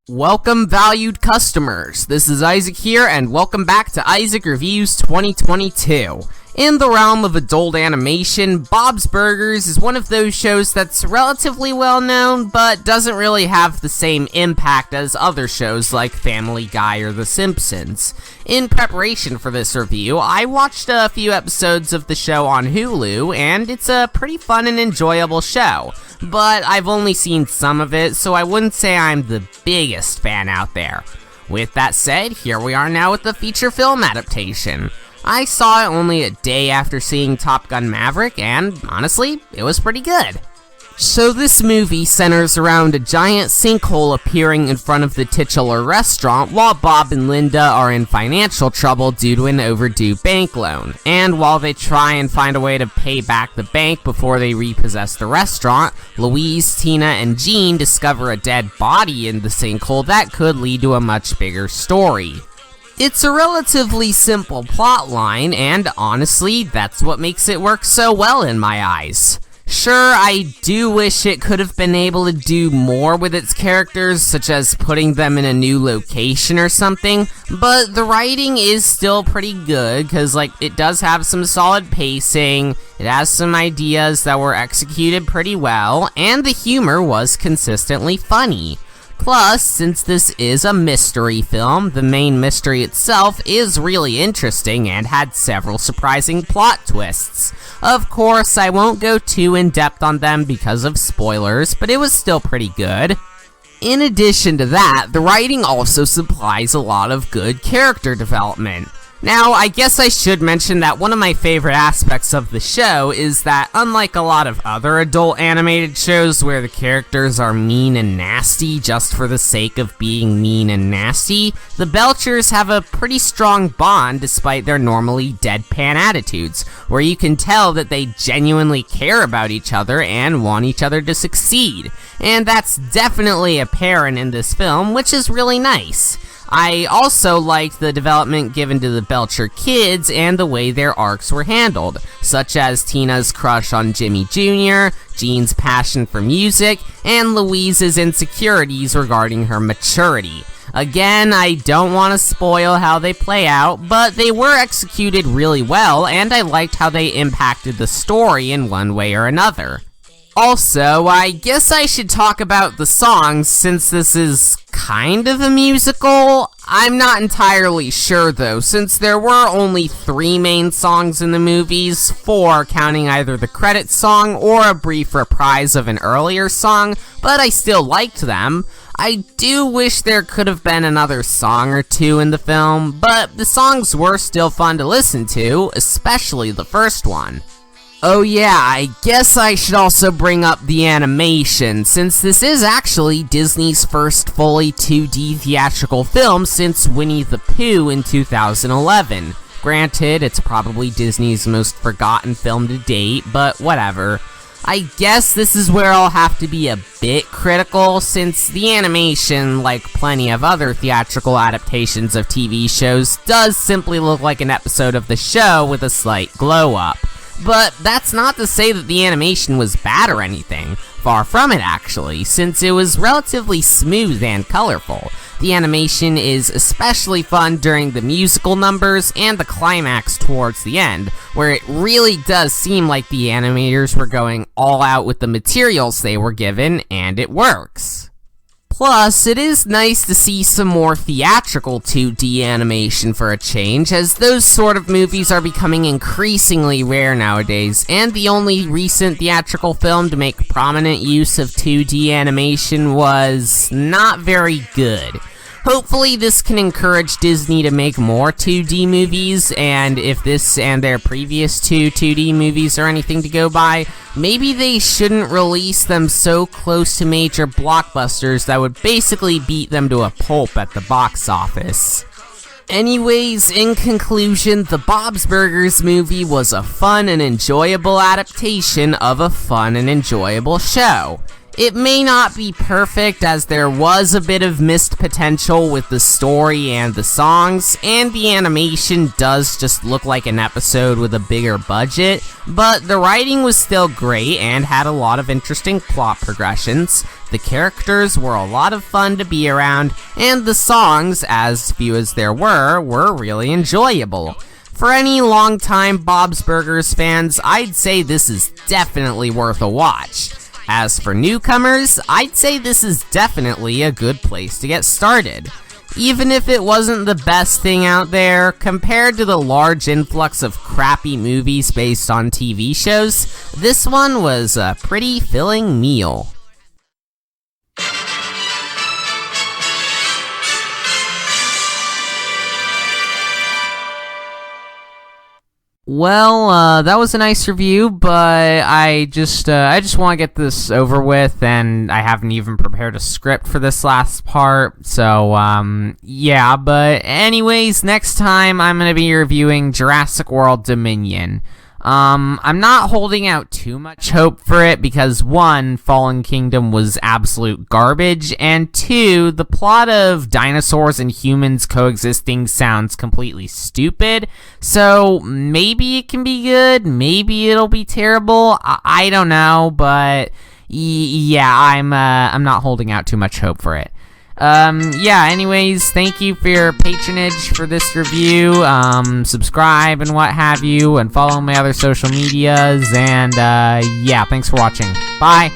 Welcome, valued customers. This is Isaac here, and welcome back to Isaac Reviews 2022. In the realm of adult animation, Bob's Burgers is one of those shows that's relatively well known, but doesn't really have the same impact as other shows like Family Guy or The Simpsons. In preparation for this review, I watched a few episodes of the show on Hulu, and it's a pretty fun and enjoyable show. But I've only seen some of it, so I wouldn't say I'm the biggest fan out there. With that said, here we are now with the feature film adaptation. I saw it only a day after seeing Top Gun Maverick, and honestly, it was pretty good. So this movie centers around a giant sinkhole appearing in front of the titular restaurant while Bob and Linda are in financial trouble due to an overdue bank loan. And while they try and find a way to pay back the bank before they repossess the restaurant, Louise, Tina, and Gene discover a dead body in the sinkhole that could lead to a much bigger story. It's a relatively simple plot line, and honestly, that's what makes it work so well in my eyes. Sure, I do wish it could have been able to do more with its characters, such as putting them in a new location or something, but the writing is still pretty good, because it does have some solid pacing, it has some ideas that were executed pretty well, and the humor was consistently funny. Plus, since this is a mystery film, the main mystery itself is really interesting and had several surprising plot twists. Of course, I won't go too in-depth on them because of spoilers, but it was still pretty good. In addition to that, the writing also supplies a lot of good character development. Now, I guess I should mention that one of my favorite aspects of the show is that, unlike a lot of other adult animated shows where the characters are mean and nasty just for the sake of being mean and nasty, the Belchers have a pretty strong bond despite their normally deadpan attitudes, where you can tell that they genuinely care about each other and want each other to succeed. And that's definitely apparent in this film, which is really nice. I also liked the development given to the Belcher kids and the way their arcs were handled, such as Tina's crush on Jimmy Jr., Gene's passion for music, and Louise's insecurities regarding her maturity. Again, I don't want to spoil how they play out, but they were executed really well, and I liked how they impacted the story in one way or another. Also, I guess I should talk about the songs since this is kind of a musical. I'm not entirely sure though, since there were only 3 main songs in the movies, 4 counting either the credits song or a brief reprise of an earlier song, but I still liked them. I do wish there could have been another song or 2 in the film, but the songs were still fun to listen to, especially the first one. Oh yeah, I guess I should also bring up the animation, since this is actually Disney's first fully 2D theatrical film since Winnie the Pooh in 2011. Granted, it's probably Disney's most forgotten film to date, but whatever. I guess this is where I'll have to be a bit critical, since the animation, like plenty of other theatrical adaptations of TV shows, does simply look like an episode of the show with a slight glow-up. But that's not to say that the animation was bad or anything. Far from it, actually, since it was relatively smooth and colorful. The animation is especially fun during the musical numbers and the climax towards the end, where it really does seem like the animators were going all out with the materials they were given, and it works. Plus, it is nice to see some more theatrical 2D animation for a change, as those sort of movies are becoming increasingly rare nowadays, and the only recent theatrical film to make prominent use of 2D animation was not very good. Hopefully this can encourage Disney to make more 2D movies, and if this and their previous 2 2D movies are anything to go by, maybe they shouldn't release them so close to major blockbusters that would basically beat them to a pulp at the box office. Anyways, in conclusion, the Bob's Burgers movie was a fun and enjoyable adaptation of a fun and enjoyable show. It may not be perfect, as there was a bit of missed potential with the story and the songs, and the animation does just look like an episode with a bigger budget, but the writing was still great and had a lot of interesting plot progressions. The characters were a lot of fun to be around, and the songs, as few as there were really enjoyable. For any longtime Bob's Burgers fans, I'd say this is definitely worth a watch. As for newcomers, I'd say this is definitely a good place to get started. Even if it wasn't the best thing out there, compared to the large influx of crappy movies based on TV shows, this one was a pretty filling meal. Well, that was a nice review, but I just want to get this over with, and I haven't even prepared a script for this last part, so, yeah, but anyways, next time I'm going to be reviewing Jurassic World Dominion. I'm not holding out too much hope for it because 1, Fallen Kingdom was absolute garbage, and 2, the plot of dinosaurs and humans coexisting sounds completely stupid, so maybe it can be good, maybe it'll be terrible, I don't know, but yeah, I'm not holding out too much hope for it. Yeah, anyways, thank you for your patronage for this review, subscribe and what have you, and follow my other social medias, and, yeah, thanks for watching. Bye!